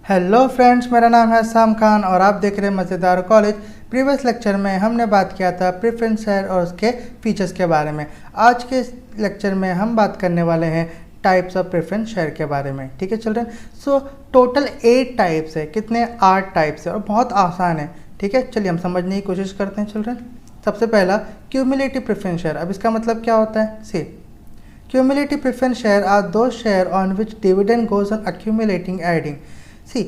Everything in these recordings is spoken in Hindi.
हेलो फ्रेंड्स, मेरा नाम है साम खान और आप देख रहे हैं मज़ेदार कॉलेज। प्रीवियस लेक्चर में हमने बात किया था प्रेफरेंस शेयर और उसके फीचर्स के बारे में। आज के लेक्चर में हम बात करने वाले हैं टाइप्स ऑफ प्रेफरेंस शेयर के बारे में। ठीक है चिल्ड्रन, सो टोटल 8 टाइप्स है। कितने? 8 टाइप्स है और बहुत आसान है। ठीक है, चलिए हम समझने की कोशिश करते हैं चिल्ड्रन। सबसे पहला क्यूमुलेटिव प्रेफरेंस शेयर। अब इसका मतलब क्या होता है? सी cumulative preference share are those share on which dividend goes on accumulating adding. See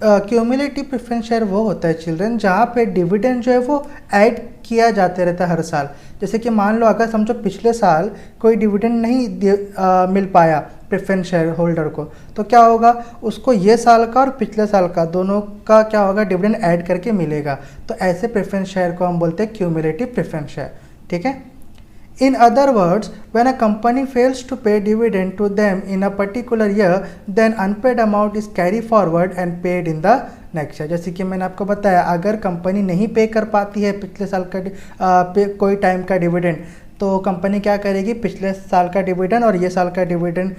cumulative preference share वो होता है चिल्ड्रन जहाँ पे डिविडेंड जो है वो ऐड किया जाते रहता है हर साल। जैसे कि मान लो अगर समझो पिछले साल कोई डिविडेंड नहीं मिल पाया प्रेफरेंस शेयर होल्डर को, तो क्या होगा, उसको ये साल का और पिछले साल का दोनों का क्या होगा, डिविडेंड ऐड करके मिलेगा। तो ऐसे प्रेफरेंस शेयर को हम बोलते हैं क्यूमुलेटिव प्रेफरेंस शेयर। ठीक है, in other words, when a company fails to pay dividend to them in a particular year, then unpaid amount is carried forward and paid in the next year. जैसे कि मैंने आपको बताया, अगर कंपनी नहीं पे कर पाती है पिछले साल का कोई टाइम का डिविडेंड, तो कंपनी क्या करेगी, पिछले साल का डिविडेंड और ये साल का डिविडेंड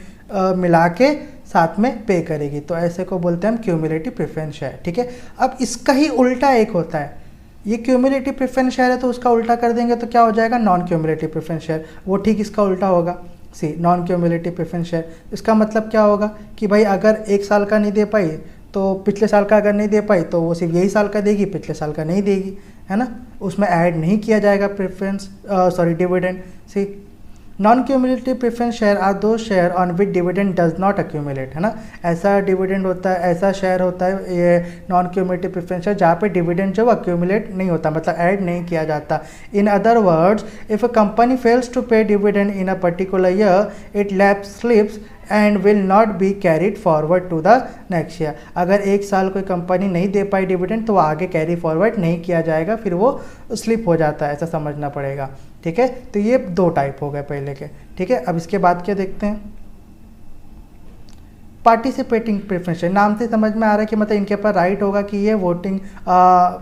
मिला के साथ में पे करेगी। तो ऐसे को बोलते हैं हम क्यूमुलेटिव प्रेफरेंस शेयर। ठीक है, अब इसका ही उल्टा एक होता है। ये क्यूमुलेटिव प्रेफरेंस शेयर है तो उसका उल्टा कर देंगे तो क्या हो जाएगा, नॉन क्यूमुलेटिव प्रेफरेंस शेयर। वो ठीक इसका उल्टा होगा। सी नॉन क्यूमुलेटिव प्रेफरेंस शेयर, इसका मतलब क्या होगा कि भाई अगर एक साल का नहीं दे पाई तो पिछले साल का अगर नहीं दे पाई तो वो सिर्फ यही साल का देगी, पिछले साल का नहीं देगी, है ना। उसमें ऐड नहीं किया जाएगा dividend. See non cumulative preference share are those share on which dividend does not accumulate, है ना। ऐसा डिविडेंड होता है, ऐसा शेयर होता है ये नॉन क्यूमुलेटिव प्रेफरेंस शेयर जहाँ पे डिविडेंड जो अक्यूमुलेट नहीं होता, मतलब ऐड नहीं किया जाता। In other words, if a company fails to pay dividend in a particular year, it lapse slips and will not be carried forward to the next year. अगर एक साल कोई कंपनी नहीं दे पाई डिविडेंड तो वो आगे कैरी फॉरवर्ड नहीं किया जाएगा, फिर वो स्लिप हो जाता है, ऐसा समझना पड़ेगा। ठीक है, तो ये 2 टाइप हो गए पहले के। ठीक है, अब इसके बाद क्या देखते हैं, पार्टिसिपेटिंग प्रेफरेंस शेयर। नाम से समझ में आ रहा है कि मतलब इनके पास राइट होगा कि ये वोटिंग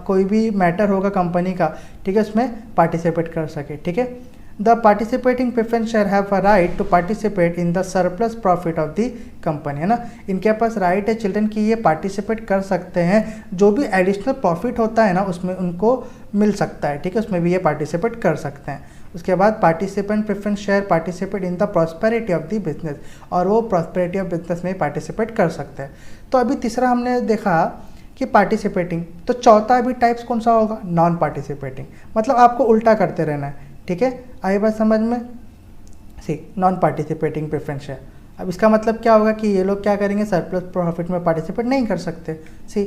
कोई भी मैटर होगा कंपनी का, ठीक है, उसमें पार्टिसिपेट कर सके। ठीक है, the participating preference share have a right to participate in the surplus profit of the company, है ना। इनके पास राइट है चिल्ड्रन कि ये पार्टिसिपेट कर सकते हैं, जो भी एडिशनल प्रॉफिट होता है ना उसमें उनको मिल सकता है। ठीक है, उसमें भी ये पार्टिसिपेट कर सकते हैं। उसके बाद participant preference share participate in the prosperity of the business, और वो प्रॉस्पेरिटी ऑफ बिजनेस में पार्टिसिपेट कर सकते हैं। तो अभी तीसरा हमने देखा कि पार्टिसिपेटिंग, तो चौथा अभी टाइप्स कौन सा होगा, नॉन पार्टिसिपेटिंग। मतलब आपको उल्टा करते रहना है। ठीक है, आई बात समझ में। सी नॉन पार्टिसिपेटिंग प्रेफरेंस शेयर, अब इसका मतलब क्या होगा कि ये लोग क्या करेंगे, सरप्लस प्रॉफिट में पार्टिसिपेट नहीं कर सकते। See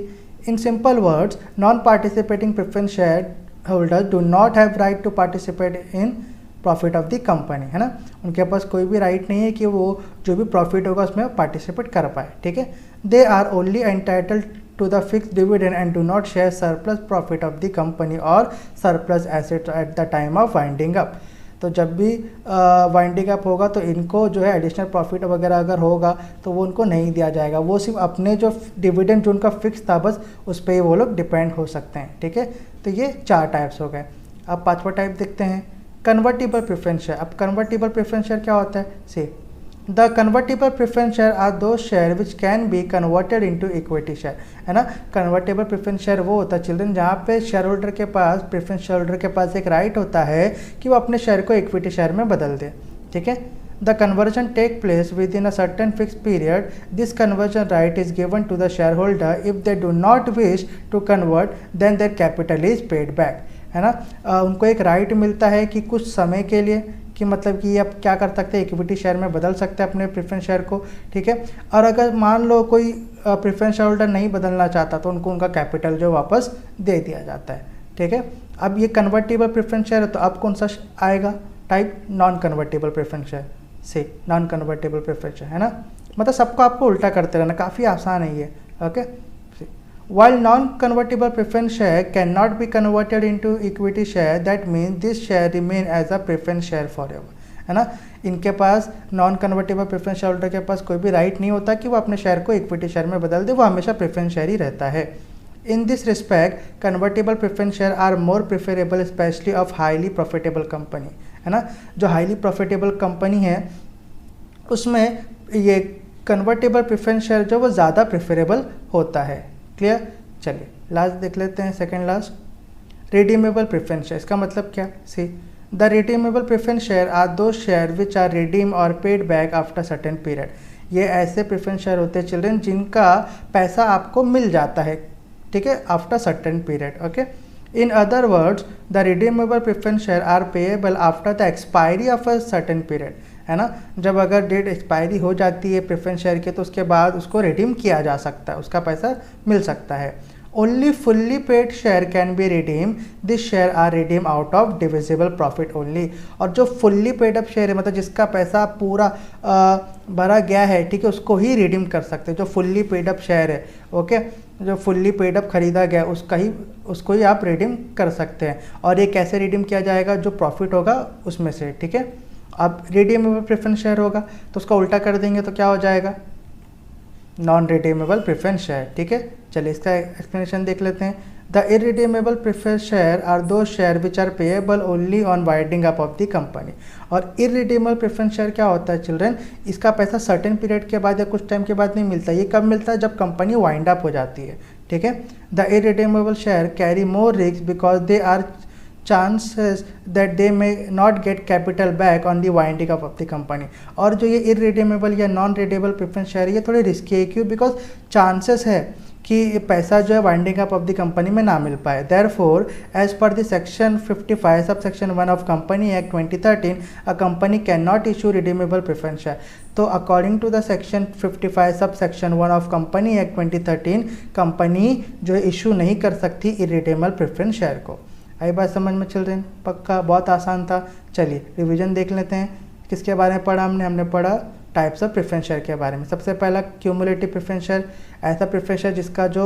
in simple words, non participating preference share holders do not have right to participate in profit of the company, है ना। उनके पास कोई भी राइट नहीं है कि वो जो भी प्रॉफिट होगा उसमें पार्टिसिपेट कर पाए। ठीक है, they are only entitled to the fixed dividend and do not share surplus profit of the company or surplus assets at the time of winding up। तो जब भी वाइंडिंग अप होगा तो इनको जो है एडिशनल प्रॉफिट वगैरह अगर होगा तो वो उनको नहीं दिया जाएगा, वो सिर्फ अपने जो डिविडेंड जो उनका फिक्स था बस उस पर ही वो लोग डिपेंड हो सकते हैं। ठीक है, तो ये 4 टाइप्स हो गए। अब 5वां टाइप देखते हैं, कन्वर्टिबल प्रेफरेंस शेयर। अब कन्वर्टिबल प्रेफरेंस शेयर क्या होता है, see the convertible preference share are those share which can be converted into equity share, है ना। कन्वर्टेबल प्रेफरेंस शेयर वो होता है चिल्ड्रन जहाँ पे शेयर होल्डर के पास, प्रेफरेंस शेयर होल्डर के पास एक राइट होता है कि वो अपने शेयर को इक्विटी शेयर में बदल दे। ठीक है, the conversion take place within a certain fix period. This conversion right is given to the shareholder. If they do not wish to convert then their capital is paid back, है ना। उनको एक राइट मिलता है कि कुछ समय के लिए, कि मतलब कि अब क्या कर सकते हैं, इक्विटी शेयर में बदल सकते हैं अपने प्रेफरेंस शेयर को। ठीक है, और अगर मान लो कोई प्रेफरेंस शेयर होल्डर नहीं बदलना चाहता तो उनको उनका कैपिटल जो वापस दे दिया जाता है। ठीक है, अब ये कन्वर्टेबल प्रेफरेंस शेयर है तो अब कौन सा आएगा type, non convertible preference share. से नॉन कन्वर्टेबल प्रेफरेंस शेयर, है ना। मतलब सबको आपको उल्टा करते रहना, काफ़ी आसान है ये। Okay, while non-convertible preference share cannot be converted into equity share, that means this share remain as a preference share forever, है ना। इनके पास non convertible preference share holder के पास कोई भी राइट नहीं होता कि वो अपने शेयर को इक्विटी शेयर में बदल दे, वो हमेशा प्रेफरेंस शेयर ही रहता है। In this respect convertible preference share are more preferable specially of highly profitable company, है ना। जो हाईली प्रॉफिटेबल कंपनी है उसमें ये कन्वर्टेबल प्रेफरेंस शेयर जो वो ज़्यादा प्रेफरेबल होता है। क्लियर? चलिए लास्ट देख लेते हैं, second last, redeemable preference share. इसका मतलब क्या? See the redeemable preference share are those share which are redeem और paid back after certain period. ये ऐसे प्रेफरेंस शेयर होते हैं चिल्ड्रन जिनका पैसा आपको मिल जाता है, ठीक है, after certain period. Okay, in other words the redeemable preference share are payable after the expiry of a certain period, है ना। जब अगर डेट एक्सपायरी हो जाती है प्रेफरेंस शेयर के तो उसके बाद उसको रिडीम किया जा सकता है, उसका पैसा मिल सकता है। Only fully paid share can be redeem, this share are redeem out of divisible profit only. और जो फुल्ली पेड अप शेयर है, मतलब जिसका पैसा पूरा भरा गया है, ठीक है, उसको ही रिडीम कर सकते हैं। जो फुल्ली पेड अप शेयर है, ओके, जो फुल्ली पेड अप खरीदा गया उसको ही आप रिडीम कर सकते हैं। और ये कैसे रिडीम किया जाएगा? जो प्रॉफिट होगा उसमें से, ठीक है। अब रिडीमेबल प्रेफरेंस शेयर होगा तो उसका उल्टा कर देंगे तो क्या हो जाएगा? नॉन रिडीमेबल प्रेफरेंस शेयर, ठीक है। चलिए इसका एक्सप्लेनेशन देख लेते हैं। The irredeemable preference share are those share which are payable only on winding up of the company. और इरिडीमेबल प्रेफरेंस शेयर क्या होता है चिल्ड्रन? इसका पैसा सर्टेन पीरियड के बाद या कुछ टाइम के बाद नहीं मिलता। ये कब मिलता है? जब कंपनी वाइंड अप हो जाती है, ठीक है। The irredeemable share carry more risk because they are chances that they may not get capital back on the winding up of the company। और जो ये irredeemable या नॉन रिडेबल प्रेफरेंस शेयर ये थोड़े रिस्की है। क्यों? बिकॉज चांसेस है कि पैसा जो है winding up of the company में ना मिल पाए। Therefore as per the section 55 sub section 1 of company act 2013 a company can not issue redeemable preference share. तो according to the section 55 sub section 1 of company act 2013 company जो है इशू नहीं कर सकती इरिडेबल प्रेफरेंस शेयर को। आई बात समझ में चिल्ड्रन? पक्का? बहुत आसान था। चलिए रिवीजन देख लेते हैं। किसके बारे में पढ़ा हमने पढ़ा टाइप्स ऑफ प्रेफरेंस शेयर के बारे में। सबसे पहला क्यूमुलेटिव प्रेफरेंस शेयर, ऐसा प्रेफरेंस शेयर जिसका जो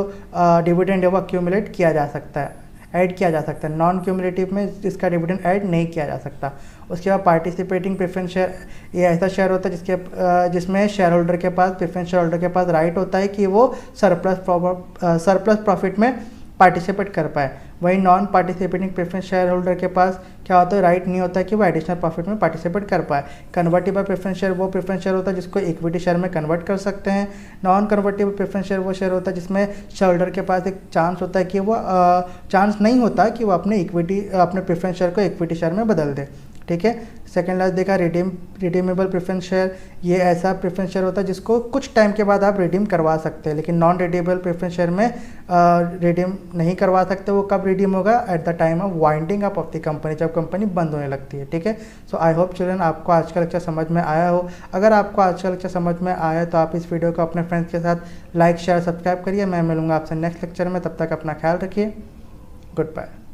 डिविडेंड है वो एक्यूमुलेट किया जा सकता है, ऐड किया जा सकता है। नॉन क्यूमुलेटिव में जिसका डिविडेंड ऐड नहीं किया जा सकता। उसके बाद पार्टिसिपेटिंग प्रेफरेंस शेयर, ये ऐसा शेयर होता है जिसमें शेयर होल्डर के पास, प्रेफरेंस शेयर होल्डर के पास राइट होता है कि वो सरप्लस प्रॉफिट में पार्टिसिपेट कर पाए। वही non participating preference share holder के पास क्या होता है? राइट नहीं होता है कि वो एडिशनल प्रॉफिट में पार्टिसिपेट कर पाए। कन्वर्टेबल प्रेफरेंस शेयर वो प्रेफरेंस शेयर होता है जिसको इक्विटी शेयर में कन्वर्ट कर सकते हैं। नॉन कन्वर्टेबल प्रेफरेंस शेयर वो शेयर होता है जिसमें शेयर होल्डर के पास एक चांस होता है कि वो चांस नहीं होता कि वो अपने प्रेफरेंस शेयर को इक्विटी शेयर में बदल दे, ठीक है। सेकेंड लास्ट देखा रिडीमेबल प्रेफरेंस शेयर, ये ऐसा प्रेफरेंस शेयर होता है जिसको कुछ टाइम के बाद आप रिडीम करवा सकते हैं। लेकिन नॉन रिडीमेबल प्रेफरेंस शेयर में रिडीम नहीं करवा सकते। वो कब रिडीम होगा? At the time of winding up of the company, जब कंपनी बंद होने लगती है, ठीक है। सो आई होप चिल्ड्रन आपको आज का लेक्चर समझ में आया हो। अगर आपको आज का लेक्चर समझ में आया तो आप इस वीडियो को अपने फ्रेंड्स के साथ लाइक शेयर सब्सक्राइब करिए। मैं मिलूंगा आपसे नेक्स्ट लेक्चर में, तब तक अपना ख्याल रखिए। Good bye.